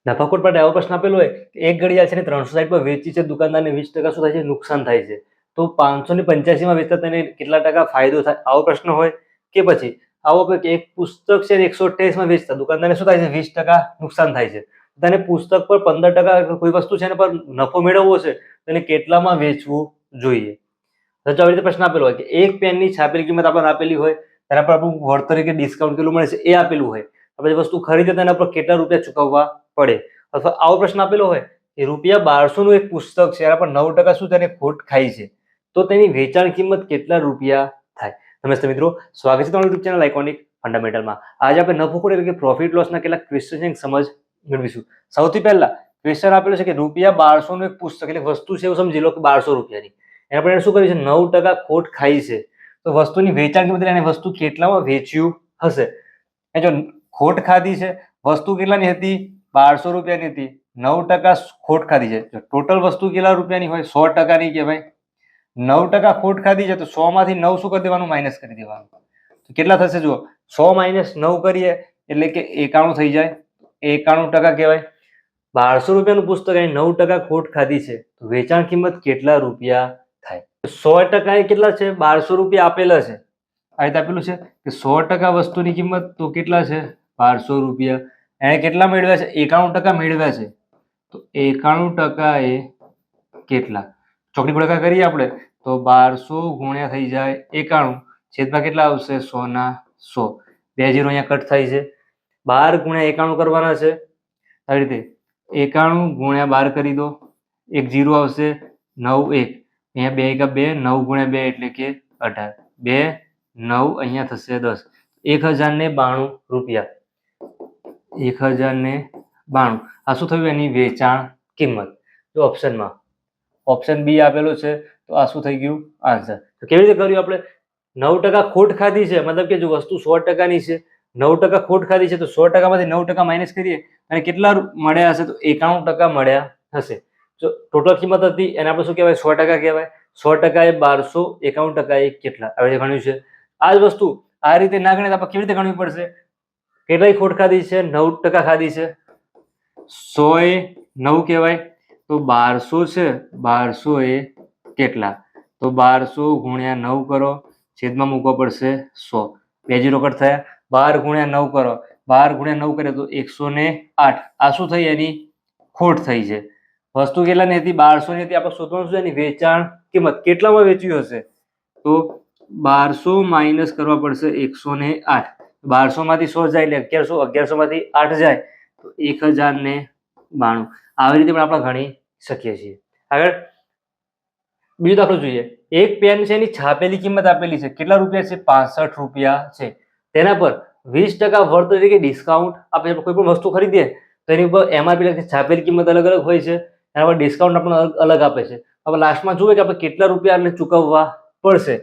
નફાખોટ માટે આવો પ્રશ્ન આપેલો હોય કે એક ઘડિયાળ છે ને 360 પર વેચી છે, દુકાનદારને 20% શું થાય છે? નુકસાન થાય છે. તો 585 માં વેચતા તેને કેટલા ટકા ફાયદો થાય? આવો પ્રશ્ન હોય. કે પછી આવો કે એક પુસ્તક છે 128 માં વેચતા દુકાનદારને શું થાય છે? 20% નુકસાન થાય છે. તેને પુસ્તક પર 15% કોઈ વસ્તુ છે ને પર નફો મેળવવો છે, તેને કેટલામાં વેચવું જોઈએ? તો આવી રીતે પ્રશ્ન આપેલો હોય કે એક પેનની છાપેલી કિંમત આપણને આપેલી હોય, તેના પર આપણું વળતર કે ડિસ્કાઉન્ટ કેટલું મળે છે એ આપેલું હોય, આપણે વસ્તુ ખરીદે તેના પર કેટલા રૂપિયા ચૂકવવા પડે. અથવા આવો પ્રશ્ન આપેલો હોય કે ₹1200 નું એક પુસ્તક છે, એના પર 9% શું તેને ખોટ ખાઈ છે, તો તેની વેચાણ કિંમત કેટલા રૂપિયા થાય? નમસ્તે મિત્રો, સ્વાગત છે તમારું યુટ્યુબ ચેનલ આઇકોનિક ફંડામેન્ટલમાં. આજે આપણે નફો-ખોટ એટલે કે પ્રોફિટ લોસના કેટલાક ક્વેશ્ચનની સમજ મેળવીશું. સૌથી પહેલા ક્વેશ્ચન આપેલો છે કે ₹1200 નું એક પુસ્તક એટલે વસ્તુ છે એવું સમજી લો કે 1200 રૂપિયાની, એના પર શું કર્યું છે? 9% ખોટ ખાઈ છે. તો વસ્તુની વેચાણ કિંમત એટલે વસ્તુ કેટલામાં વેચ્યું હશે. જો ખોટ ખાધી છે, વસ્તુ કેટલાની હતી? 1200 રૂપિયાની હતી, 9% ખોટ ખાધી છે. જો ટોટલ વસ્તુ કેટલા રૂપિયાની હોય? 100%ની કહેવાય. 9% ખોટ ખાધી છે તો 100 માંથી 9 શું કરી દેવાનું? માઇનસ કરી દેવાનું. તો કેટલા થશે? જુઓ, 100 માઇનસ 9 કરીએ એટલે કે 91 થઈ જાય. 91% કહેવાય. 1200 રૂપિયાનું પુસ્તક અને 9% ખોટ ખાધી છે, તો વેચાણ કિંમત કેટલા રૂપિયા થાય? 100% એ કેટલા છે? 1200 રૂપિયા આપેલા છે. આ રીતે આપેલું છે કે 100% વસ્તુની કિંમત તો કેટલા છે? 1200 રૂપિયા. એને કેટલા મેળવ્યા છે? 91% મેળવ્યા છે. તો 91% એ કેટલા? ચોકડી ગુણાકાર કરીએ આપણે તો 1200 ગુણ્યા થઈ જાય 91, છેદમાં કેટલા આવશે? 100 ના 100. 2 0 અહીંયા કટ થાય છે. 12 ગુણ્યા 91 કરવાના છે. આવી રીતે 91 ગુણ્યા 12 કરી દો, 1 0 આવશે, 9 1, અહીંયા 2 1 2, 9 ગુણ્યા 2 એટલે કે 18, 2 9 અહીંયા થશે 10, 1092 રૂપિયા. 1092. આ શું થયું? એની વેચાણ કિંમત. જો ઓપ્શન બી આપેલું છે, તો આ શું થઈ ગયું? આન્સર. તો કેવી રીતે કર્યું આપણે? 9% ખોટ ખાધી છે, મતલબ કે જો વસ્તુ 100% ની છે, 9% ખોટ ખાધી છે, તો 100% માંથી 9% માઇનસ કરીએ અને કેટલા મળ્યા હશે? તો 91% મળ્યા હશે. જો ટોટલ કિંમત હતી એને આપણે શું કહેવાય? 100% કહેવાય. 100% એ 1200, 91% એ કેટલા? આવી રીતે ગણ્યું છે. આ જ વસ્તુ આ રીતે ના ગણે તો આપણે કેવી રીતે ગણવી પડશે? કેટલાય ખોટ ખાધી છે? 9% ખાધી છે. 100 એ 9 કહેવાય. તો 1200 છે, 1200 એ કેટલા? તો 1200 ગુણ્યા 9 કરો, છેદમાં મૂકવો પડશે 100. 2 0 કટ થયા. 12 ગુણ્યા 9 કરો, 12 ગુણ્યા 9 કરીએ તો 108. આ શું થઈ? એની ખોટ થઈ છે. વસ્તુ કેટલાની હતી? 1200 ની હતી. આપણે શોધવાનું શું? એની વેચાણ કિંમત. કેટલામાં વેચ્યું હશે? તો 1200 માઇનસ કરવા પડશે 108. 1200 માંથી 100 જાય એટલે 1100, 1100 માંથી 8 જાય તો 1092. આવી રીતે પણ આપણે ગણી શકીએ છીએ. આગળ બીજો દાખલો જોઈએ. એક પેન છે, એની છાપેલી કિંમત આપેલી છે. કેટલા રૂપિયા છે? 65 રૂપિયા છે. તેના પર 20% વળતર એટલે કે ડિસ્કાઉન્ટ આપણે કોઈ પણ વસ્તુ ખરીદીએ તો એની ઉપર એમઆરપી એટલે છાપેલી કિંમત અલગ અલગ હોય છે, એના પર ડિસ્કાઉન્ટ આપણને અલગ આપે છે. હવે લાસ્ટમાં જોઈએ કે આપણે કેટલા રૂપિયા ચૂકવવા પડશે.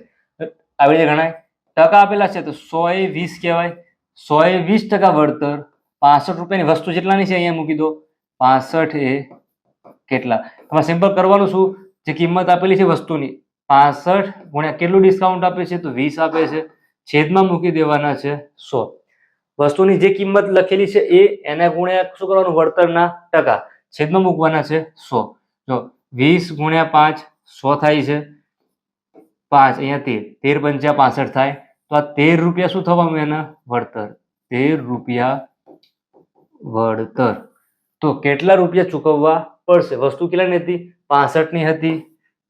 આવી રીતે ગણાય. ટકા આપેલા છે તો 100 એ 20 કહેવાય. 100 એ 20% વળતર. 65 રૂપિયાની વસ્તુ જેટલાની છે અહીંયા મૂકી દો. 65 એ કેટલા? તમારે સિમ્પલ કરવાનું શું? જે કિંમત આપેલી છે વસ્તુની 65 ગુણ્યા કેટલું ડિસ્કાઉન્ટ આપે છે? તો 20 આપે છે. છેદમાં મૂકી દેવાના છે 100. વસ્તુની જે કિંમત લખેલી છે એ એને ગુણ્યા શું કરવાનું? વળતરના ટકા. છેદમાં મૂકવાના છે 100. જો 20 ગુણ્યા 5 100 થાય છે. 5 અહીંયા 13, 13 પંચા 65 થાય. તો આ 13 રૂપિયા શું થવાનું? એના વળતર. 13 રૂપિયા વળતર. તો કેટલા રૂપિયા ચૂકવવા પડશે? વસ્તુ કેટલાની હતી? 65 ની હતી.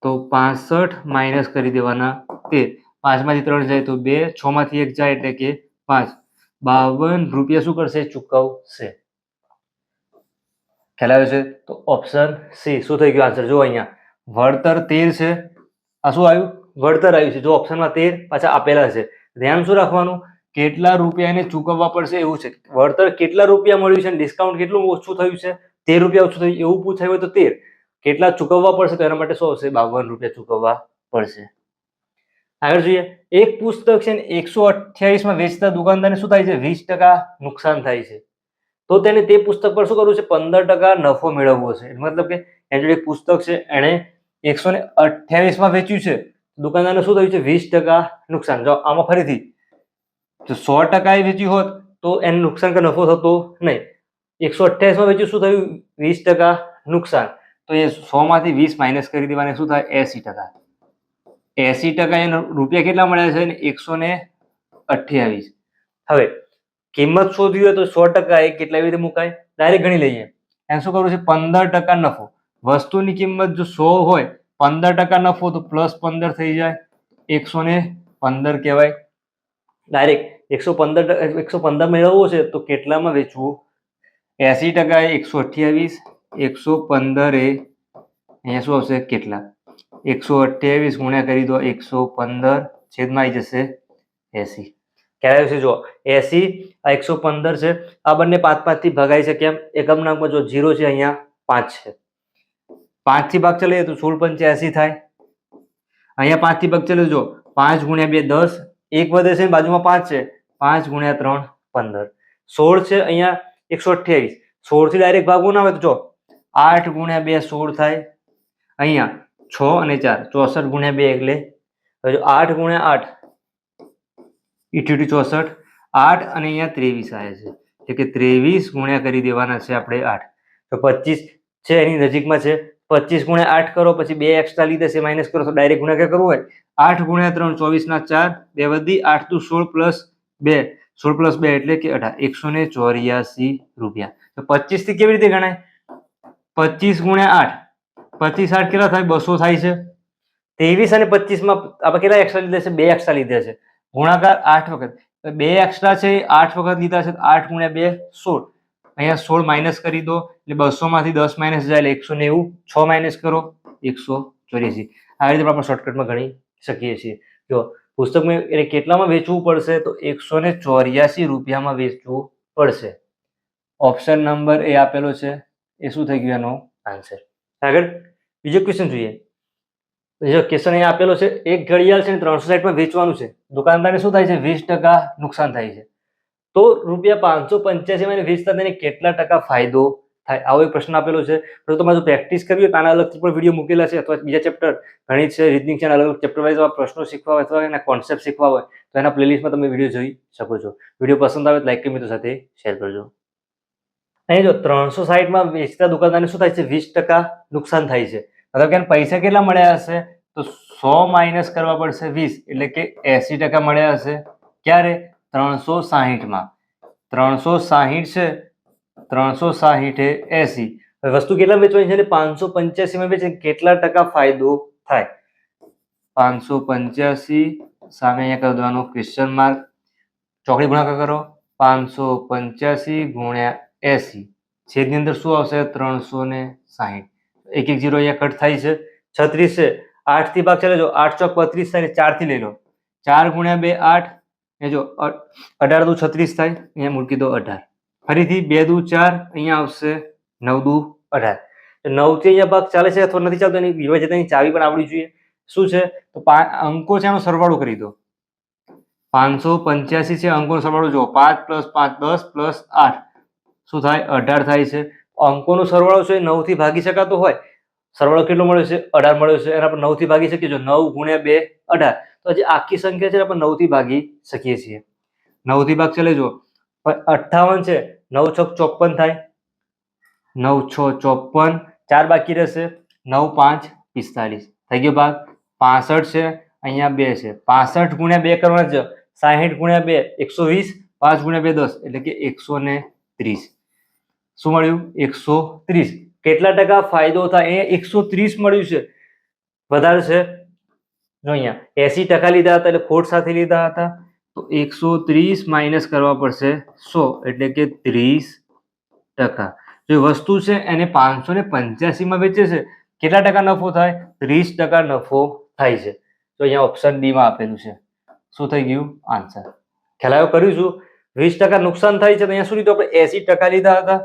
તો 65 માઇનસ કરી દેવાના 13. 5 માંથી 3 જાય તો 2, 6 માંથી 1 જાય એટલે કે 5. 52 રૂપિયા શું કરશે? ચૂકવશે. ખ્યાલ આવ્યો છે? તો ઓપ્શન સી શું થઈ ગયું આન્સર? જો અહીંયા વળતર 13 છે. આ શું આવ્યું? વળતર આવ્યું છે. જો ઓપ્શનમાં 13 પાછા આપેલા છે. ધ્યાન શું રાખવાનું? કેટલા રૂપિયા એને ચૂકવવા પડશે એવું છે. વળતર કેટલા રૂપિયા મળ્યું છે, ડિસ્કાઉન્ટ કેટલું ઓછું થયું છે? 13 રૂપિયા ઓછું થયું એવું પૂછાયું હોય તો 13. કેટલા ચૂકવવા પડશે? તો એના માટે શું આવશે? 52 રૂપિયા ચૂકવવા પડશે. આગળ જોઈએ. એક પુસ્તક છે 128 માં વેચતા દુકાનદારને શું થાય છે? 20% નુકસાન થાય છે. તો તેને તે પુસ્તક પર શું કરવું છે? 15% નફો મેળવવો છે. મતલબ કે એની જોડે એક પુસ્તક છે, એને 128 માં વેચ્યું છે, દુકાનદારને શું થયું છે? 20% નુકસાન. જો આમાં ફરીથી જો 100% એ વેચ્યું હોત તો એને નુકસાન કે નફો થતો નહીં. 128 માં વેચ્યું, શું થયું? 20% નુકસાન. તો એ 100 માંથી 20 માઇનસ કરી દેવાના, શું થાય? 80%. 80% એના રૂપિયા કેટલા મળ્યા છે? 128. હવે કિંમત શોધવી હોય તો 100% એ કેટલા રીતે મુકાય? ડાયરેક્ટ ગણી લઈએ. એને શું કરવું છે? 15% નફો. વસ્તુની કિંમત જો 100 હોય, 15% નફો તો +15 થઈ જાય, 115 કહેવાય. ડાયરેક્ટ 115 મેળવવો છે તો કેટલામાં વેચવું? 80% એ 128, 115 એ અહીંયા શું આવશે? કેટલા? 128 ગુણ્યા કરી દો 115 છેદમાં આવી જશે 80. ક્યારે આવશે? જો 80 આ 115 છે, આ બંને 5 થી ભગાય છે. કેમ? એકમ નામમાં જો 0 છે, અહીંયા 5 છે. 5 થી ભાગ ચલાવીએ તો 16 × 85 થાય. અહીંયા 5 થી ભાગ ચલાવી, જો 5 ગુણ્યા 2 10, 1 વધે છે, બાજુમાં 5 છે, 5 ગુણ્યા 3 15. 16 છે, અહીંયા 128. 16 થી ડાયરેક્ટ ભાગવું ના હોય તો જો 8 ગુણ્યા 2 16 થાય. અહીંયા 6 અને 4 64 ગુણ્યા 2 એટલે 8 ગુણ્યા 8 64, 8 અને અહીંયા 23 આવે છે, એટલે કે 23 ગુણ્યા કરી દેવાના છે આપણે 8. તો 25 છે એની નજીકમાં છે, 25 ગુણ્યા 8 કરો, પછી 2 એક્સ્ટ્રા લીધે છે, માઇનસ કરો તો ડાયરેક્ટ ગુણાકાર કરવું હોય 8 ગુણ્યા 3 24 ના 4, 2 વધી 8 × 16 + 2, 16 + 2 એટલે કે 18, 184 રૂપિયા. તો 25 થી કેવી રીતે ગણાય? 25 ગુણ્યા 8, 25 8 કેટલા થાય? 200 થાય છે. 23 અને 25 માં આપણે કેટલા એક્સ્ટ્રા લીધા છે? 2 એક્સ્ટ્રા લીધા છે. ગુણાકાર 8 વખત, 2 એક્સ્ટ્રા છે 8 વખત લીધા છે, 8 ગુણ્યા 2 16. અહીંયા 16 માઇનસ કરી દો એટલે 200 માંથી 10 માઇનસ જાય એટલે 190. 6 માઇનસ કરો 184. આવી રીતે આપણે શોર્ટકટમાં ગણી શકીએ છીએ. જો પુસ્તકમાં એને કેટલામાં વેચવું પડશે? તો 184 રૂપિયામાં વેચવું પડશે. ઓપ્શન નંબર એ આપેલો છે, એ શું થઈ ગયું એનો આન્સર. આગળ બીજો ક્વેશ્ચન જોઈએ. જો ક્વેશ્ચન અહીંયા આપેલો છે, એક ઘડિયાળ છે 360 માં વેચવાનું છે, દુકાનદારને શું થાય છે? 20% નુકસાન થાય છે. તો ₹585 માં વેચતા તેને કેટલા ટકા ફાયદો થાય? આવો એક પ્રશ્ન આપેલો છે. તો તમારે જો પ્રેક્ટિસ કરવી હોય તો આના અલગથી પણ વિડીયો મૂકેલા છે, અથવા બીજા ચેપ્ટર ગણિત છે, રીઝનિંગ છે, અલગ અલગ ચેપ્ટર વાઇઝ પ્રશ્નો શીખવા હોય અથવા એના કોન્સેપ્ટ શીખવા હોય તો એના પ્લેલિસ્ટમાં તમે વિડીયો જોઈ શકો છો. વિડીયો પસંદ આવે તો લાઈક કરી મિત્રો સાથે શેર કરજો. અહીં જો 360 માં વેચતા દુકાનદારને શું થાય છે? 20% નુકસાન થાય છે. મતલબ કે પૈસા કેટલા મળ્યા હશે? તો 100 માઇનસ કરવા પડશે 20, એટલે કે 80% મળ્યા હશે. ક્યારે? 360 માં. 360 છે, 360 એ 80. હવે વસ્તુ કેટલા વેચવાની છે? 585 માં વેચે, કેટલા ટકા ફાયદો થાય? 585 સામે અહીંયા કરી દેવાનો ક્વેશ્ચન માર્ક, ચોકડી ગુણાકાર કરો. 585 ગુણ્યા 80 છેદની અંદર શું આવશે? 360. એક 0 અહીંયા કટ થાય છે. 36 છે, 8 થી ભાગ ચાલે, જો 8 ચોક 32 થાય, 4 થી લઈ લો. 4 ગુણ્યા 2 8, એ જો 18 દુ 36 થાય, અહીંયા મૂકી દો 18. ફરીથી 2 દુ 4, અહીંયા આવશે 9 દુ 18. 9 થી અહીંયા ભાગ ચાલે છે અથવા નથી ચાલતો એની વિભાજ્યતાની ચાવી પણ આવડી જોઈએ. શું છે? તો અંકો છે એનો સરવાળો કરી દો. 585 છે, અંકોનો સરવાળો જો 5 + 5 10 + 8 શું થાય? 18 થાય છે. અંકોનો સરવાળો છે 9 થી ભાગી શકાતો હોય, સરવાળો કેટલો મળ્યો છે? 18 મળ્યો છે. એના પર 9 થી ભાગી શકીએ. જો 9 ગુણ્યા 2 18, તો હજી આખી સંખ્યા છે આપણે 9 થી ભાગી શકીએ છીએ. 9 થી ભાગ ચાલે, જો 58 છે, 9 છક 54 થાય, 9 6 54, 4 બાકી રહેશે, 9 5 45 થઈ ગયો ભાગ. 65 છે, અહીંયા 2 છે, 65 ગુણ્યા 2 કરવાના છે, 60 ગુણ્યા 2 120, 5 ગુણ્યા 2 10 એટલે કે 130. શું મળ્યું? 130. કેટલા ટકા ફાયદો થાય? એ 130 મળ્યું છે, વધારે છે. જો અહીંયા 80% લીધા હતા એટલે ખોટ સાથે લીધા હતા, તો 130 માઇનસ કરવા પડશે 100 એટલે કે 30%. જો વસ્તુ છે એને 585 માં વેચે છે, કેટલા ટકા નફો થાય? 30% નફો થાય છે. તો અહીંયા ઓપ્શન ડી માં આપેલું છે. શું થઈ ગયું? આન્સર. ખ્યાલ આવ્યો? કરીશું. 20% નુકસાન થાય છે, તો અહીંયા શું લીધું આપણે? 80% લીધા હતા,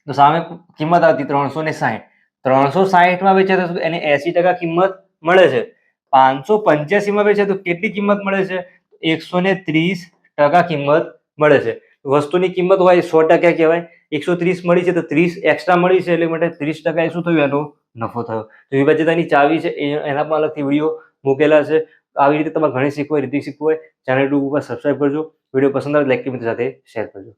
તો સામે કિંમત આવતી 360. 360 માં વેચે તો એને 80% કિંમત મળે છે. 585 માં વેચે તો કેટલી કિંમત મળે છે? 130% કિંમત મળે છે. વસ્તુની કિંમત હોય 100% કહેવાય, 130 મળી છે તો 30 એક્સ્ટ્રા મળી છે, એટલે માટે 30% શું થયું? એનો નફો થયો. તો વિભાજ્યતાની ચાવી છે એના પણ અલગથી વિડીયો મૂકેલા છે. આવી રીતે તમારે ઘણી શીખવું હોય, રીતિ શીખવું હોય, ચેનલ યુટ્યુબ ઉપર સબસ્ક્રાઇબ કરજો. વિડીયો પસંદ આવે લાઈક કરી મિત્રો સાથે શેર કરજો.